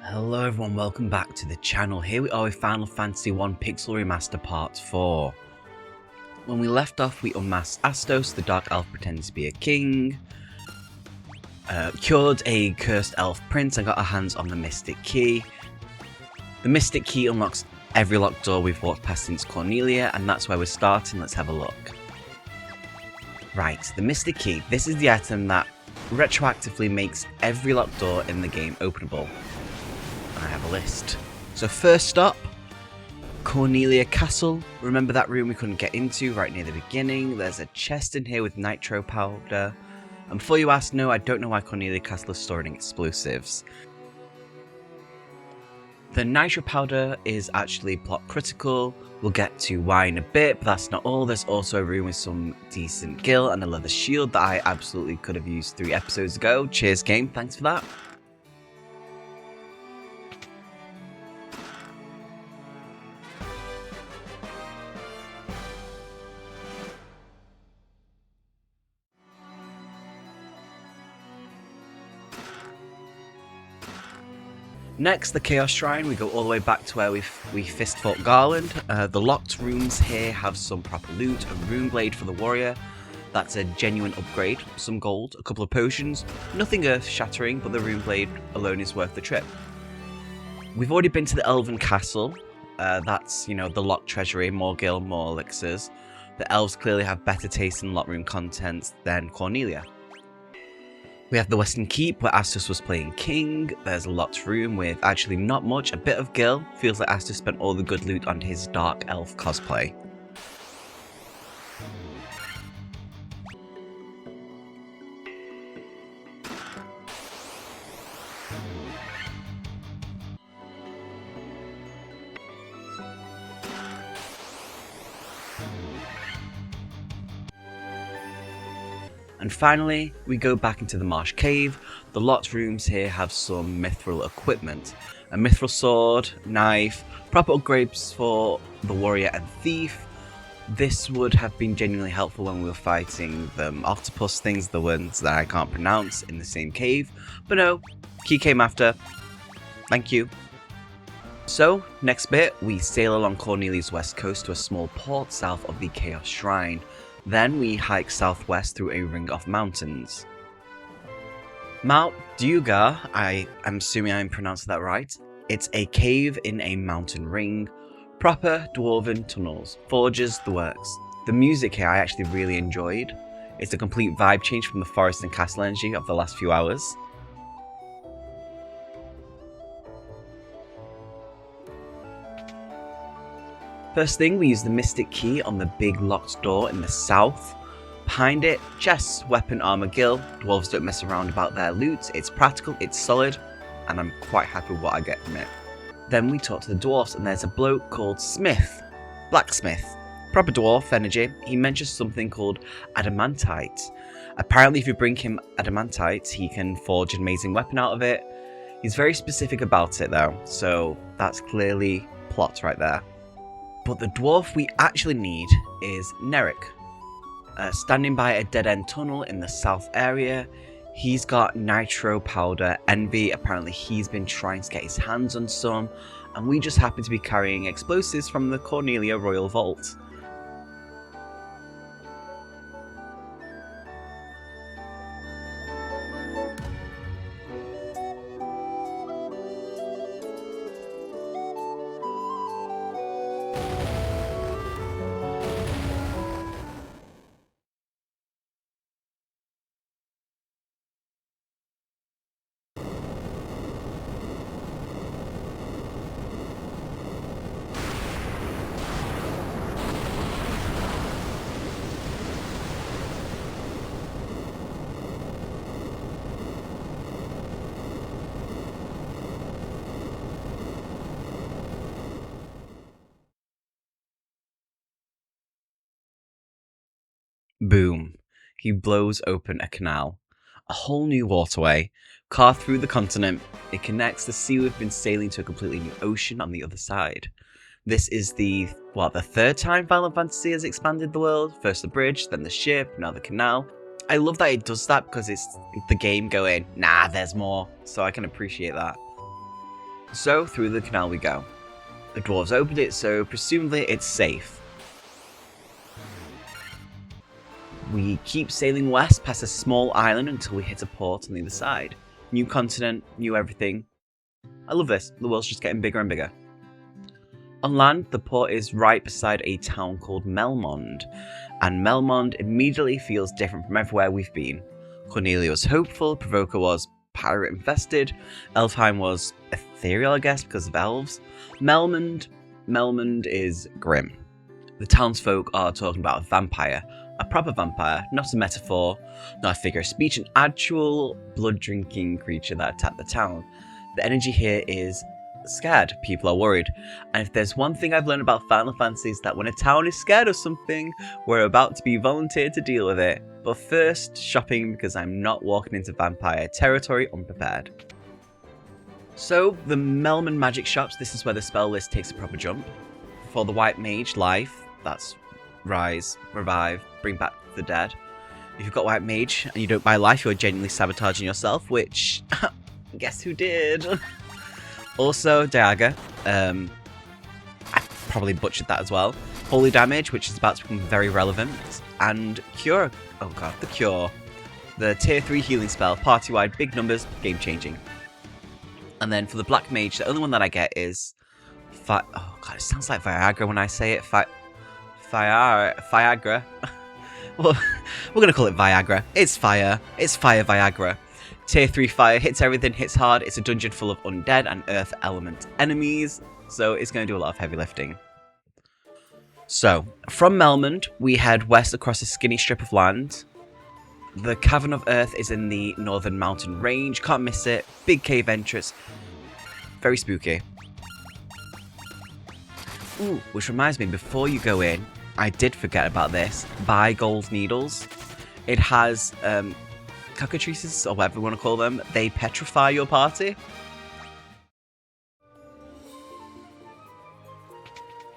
Hello everyone, welcome back to the channel. Here we are with Final Fantasy 1 Pixel Remaster Part 4. When we left off, we unmasked Astos, the Dark Elf pretending to be a king, cured a cursed elf prince and got our hands on the Mystic Key. The Mystic Key unlocks every locked door we've walked past since Cornelia, and that's where we're starting. Let's have a look. Right, the Mystic Key. This is the item that retroactively makes every locked door in the game openable. I have a list. So first stop, Cornelia Castle. Remember that room we couldn't get into right near the beginning? There's a chest in here with Nitro Powder. And before you ask, no, I don't know why Cornelia Castle is storing explosives. The Nitro Powder is actually plot critical. We'll get to why in a bit, but that's not all. There's also a room with some decent gil and a leather shield that I absolutely could have used 3 episodes ago. Cheers game, thanks for that. Next, the Chaos Shrine. We go all the way back to where we fist fought Garland. The locked rooms here have some proper loot, a rune blade for the warrior. That's a genuine upgrade, some gold, a couple of potions. Nothing earth-shattering, but the rune blade alone is worth the trip. We've already been to the Elven Castle. That's, you know, the locked treasury, more gil, more elixirs. The elves clearly have better taste in locked room contents than Cornelia. We have the Western Keep, where Astos was playing king. There's a locked room with actually not much, a bit of gil. Feels like Astos spent all the good loot on his dark elf cosplay. And finally, we go back into the Marsh Cave. The locked rooms here have some mithril equipment. A mithril sword, knife, proper upgrades for the warrior and thief. This would have been genuinely helpful when we were fighting the octopus things, the ones that I can't pronounce, in the same cave. But no, key came after. Thank you. So, next bit, we sail along Cornelia's west coast to a small port south of the Chaos Shrine. Then we hike southwest through a ring of mountains. Mount Dugar, I am assuming I'm pronouncing that right. It's a cave in a mountain ring. Proper dwarven tunnels, forges, the works. The music here I actually really enjoyed. It's a complete vibe change from the forest and castle energy of the last few hours. First thing, we use the Mystic Key on the big locked door in the south. Behind it, chests, weapon, armor, gil. Dwarves don't mess around about their loot. It's practical, it's solid, and I'm quite happy with what I get from it. Then we talk to the dwarves, and there's a bloke called Smith. Blacksmith. Proper dwarf energy. He mentions something called adamantite. Apparently if you bring him adamantite, he can forge an amazing weapon out of it. He's very specific about it though, so that's clearly plot right there. But the dwarf we actually need is Nerik. Standing by a dead-end tunnel in the south area, he's got Nitro Powder Envy. Apparently he's been trying to get his hands on some, and we just happen to be carrying explosives from the Cornelia Royal Vault. Boom. He blows open a canal. A whole new waterway. Carved through the continent, it connects the sea we've been sailing to a completely new ocean on the other side. This is the 3rd time Final Fantasy has expanded the world. First the bridge, then the ship, now the canal. I love that it does that because it's the game going, nah, there's more. So I can appreciate that. So through the canal we go. The dwarves opened it, so presumably it's safe. We keep sailing west past a small island until we hit a port on the other side. New continent, new everything. I love this. The world's just getting bigger and bigger. On land, the port is right beside a town called Melmond, and Melmond immediately feels different from everywhere we've been. Cornelia was hopeful, Provoker was pirate-infested, Elfheim was ethereal, I guess, because of elves. Melmond is grim. The townsfolk are talking about a vampire, a proper vampire, not a metaphor, not a figure of speech, an actual blood-drinking creature that attacked the town. The energy here is scared. People are worried. And if there's one thing I've learned about Final Fantasy is that when a town is scared of something, we're about to be volunteered to deal with it. But first, shopping, because I'm not walking into vampire territory unprepared. So, the Melmond magic shops, this is where the spell list takes a proper jump. For the White Mage, life, that's rise, revive, bring back the dead. If you've got White Mage and you don't buy life, you're genuinely sabotaging yourself, which, guess who did? Also, Diaga, I probably butchered that as well. Holy Damage, which is about to become very relevant. And Cure, oh god, the Cure. The tier 3 healing spell, party-wide, big numbers, game-changing. And then for the Black Mage, the only one that I get is... oh god, it sounds like Viagra when I say it. Viagra. Well, we're going to call it Viagra. It's fire. It's fire Viagra. Tier 3 fire, hits everything, hits hard. It's a dungeon full of undead and earth element enemies, so it's going to do a lot of heavy lifting. So, from Melmond, we head west across a skinny strip of land. The Cavern of Earth is in the northern mountain range, can't miss it. Big cave entrance, very spooky. Ooh, which reminds me, before you go in, I did forget about this. Buy gold needles. It has, Cockatrices, or whatever you want to call them, they petrify your party.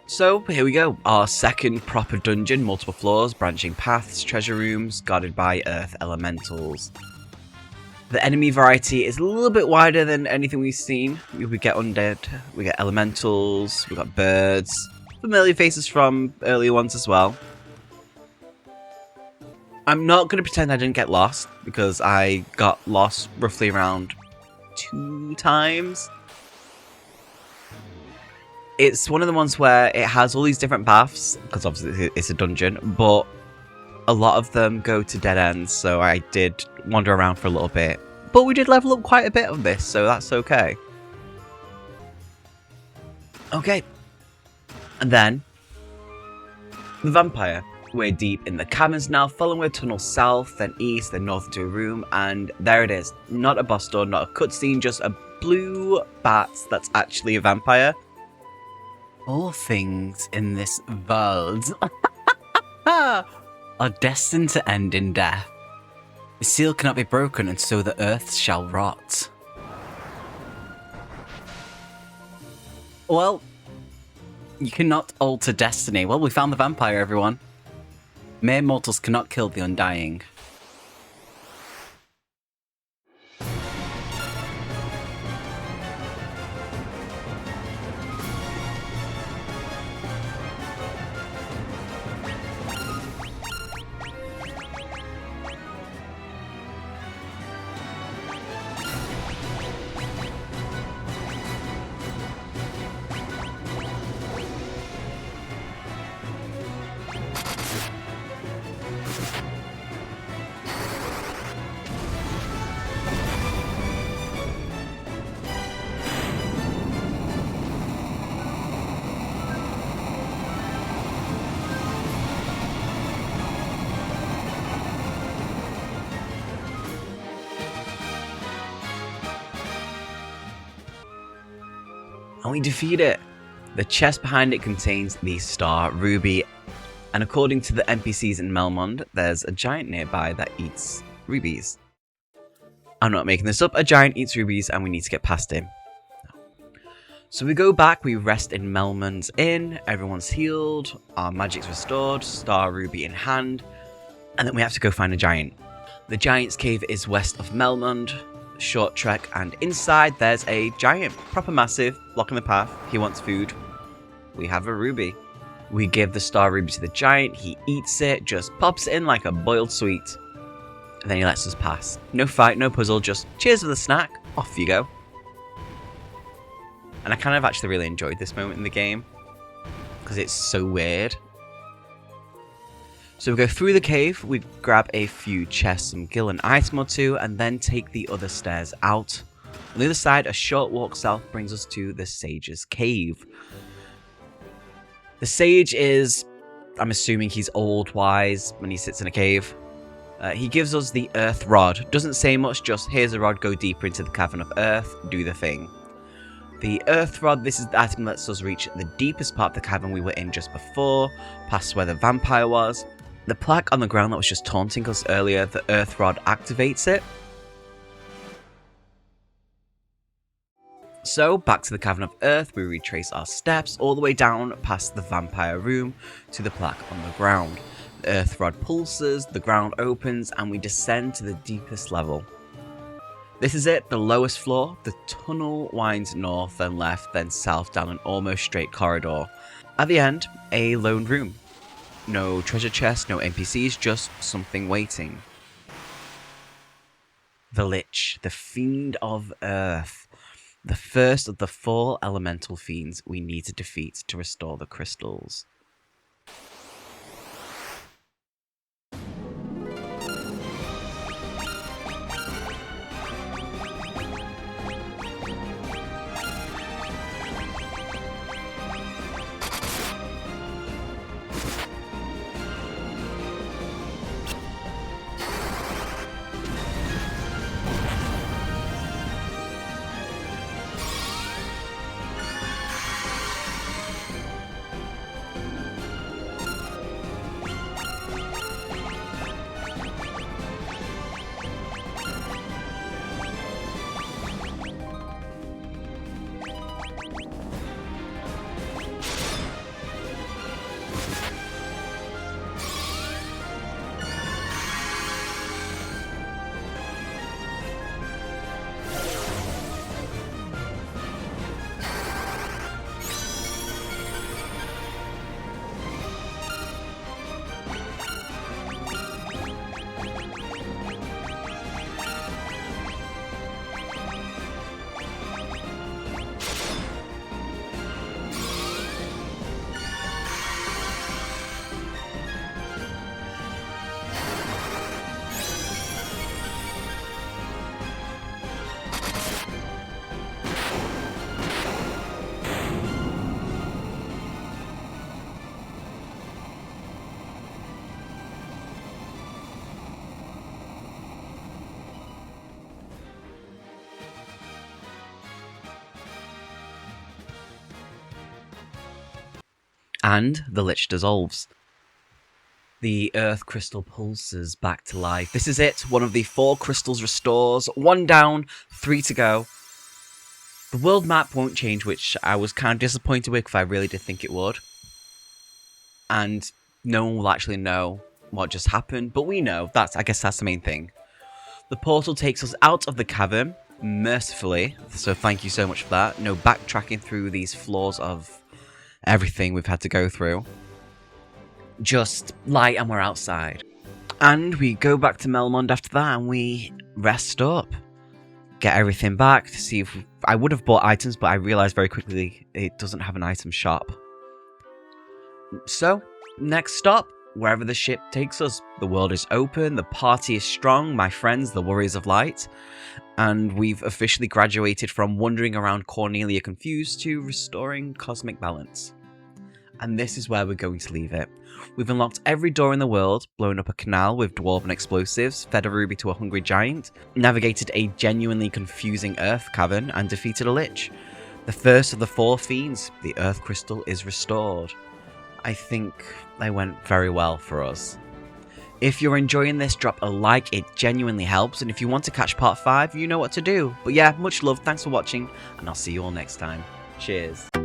So, here we go. Our second proper dungeon, multiple floors, branching paths, treasure rooms, guarded by earth elementals. The enemy variety is a little bit wider than anything we've seen. We get undead, we get elementals, we got birds, familiar faces from earlier ones as well. I'm not going to pretend I didn't get lost, because I got lost roughly around 2 times. It's one of the ones where it has all these different paths, because obviously it's a dungeon, but a lot of them go to dead ends, so I did wander around for a little bit. But we did level up quite a bit on this, so that's okay. Okay. And then, the vampire. We're deep in the caverns now, following a tunnel south, then east, then north into a room, and there it is. Not a boss door, not a cutscene, just a blue bat that's actually a vampire. All things in this world are destined to end in death. The seal cannot be broken, and so the earth shall rot. Well, you cannot alter destiny. Well, we found the vampire, everyone. Mere mortals cannot kill the undying. And we defeat it. The chest behind it contains the star ruby, and according to the NPCs in Melmond, there's a giant nearby that eats rubies. I'm not making this up, a giant eats rubies and we need to get past him. So we go back, we rest in Melmond's inn, everyone's healed, our magic's restored, star ruby in hand, and then we have to go find a giant. The giant's cave is west of Melmond. short trek, and inside there's a giant, proper massive, blocking the path. He wants food. We have a ruby. We give the star ruby to the giant, he eats it, just pops it in like a boiled sweet. And then he lets us pass. No fight, no puzzle, just cheers for the snack, off you go. And I kind of actually really enjoyed this moment in the game, because it's so weird. So we go through the cave, we grab a few chests, some gil, an item or two, and then take the other stairs out. On the other side, a short walk south brings us to the Sage's Cave. The Sage is, I'm assuming he's old, wise, when he sits in a cave. He gives us the Earth Rod. Doesn't say much, just here's a rod, go deeper into the Cavern of Earth, do the thing. The Earth Rod, this is the item that lets us reach the deepest part of the cavern we were in just before, past where the vampire was. The plaque on the ground that was just taunting us earlier, the Earth Rod activates it. So, back to the Cavern of Earth, we retrace our steps all the way down past the vampire room to the plaque on the ground. The Earth Rod pulses, the ground opens, and we descend to the deepest level. This is it, the lowest floor. The tunnel winds north, then left, then south down an almost straight corridor. At the end, a lone room. No treasure chest, no NPCs, just something waiting. The Lich, the Fiend of Earth. The first of the 4 elemental fiends we need to defeat to restore the crystals. And the Lich dissolves. The Earth Crystal pulses back to life. This is it. One of the 4 crystals restores. 1 down, 3 to go. The world map won't change, which I was kind of disappointed with because I really did think it would. And no one will actually know what just happened, but we know. I guess that's the main thing. The portal takes us out of the cavern, mercifully. So thank you so much for that. No backtracking through these floors of everything we've had to go through. Just light and we're outside. And we go back to Melmond after that and we rest up. Get everything back to see if... I would have bought items, but I realised very quickly it doesn't have an item shop. So, next stop, wherever the ship takes us. The world is open, the party is strong, my friends, the Warriors of Light. And we've officially graduated from wandering around Cornelia confused to restoring cosmic balance. And this is where we're going to leave it. We've unlocked every door in the world, blown up a canal with dwarven explosives, fed a ruby to a hungry giant, navigated a genuinely confusing earth cavern, and defeated a lich. The first of the 4 fiends, the earth crystal, is restored. I think they went very well for us. If you're enjoying this, drop a like, it genuinely helps, and if you want to catch part 5, you know what to do. But yeah, much love, thanks for watching, and I'll see you all next time. Cheers.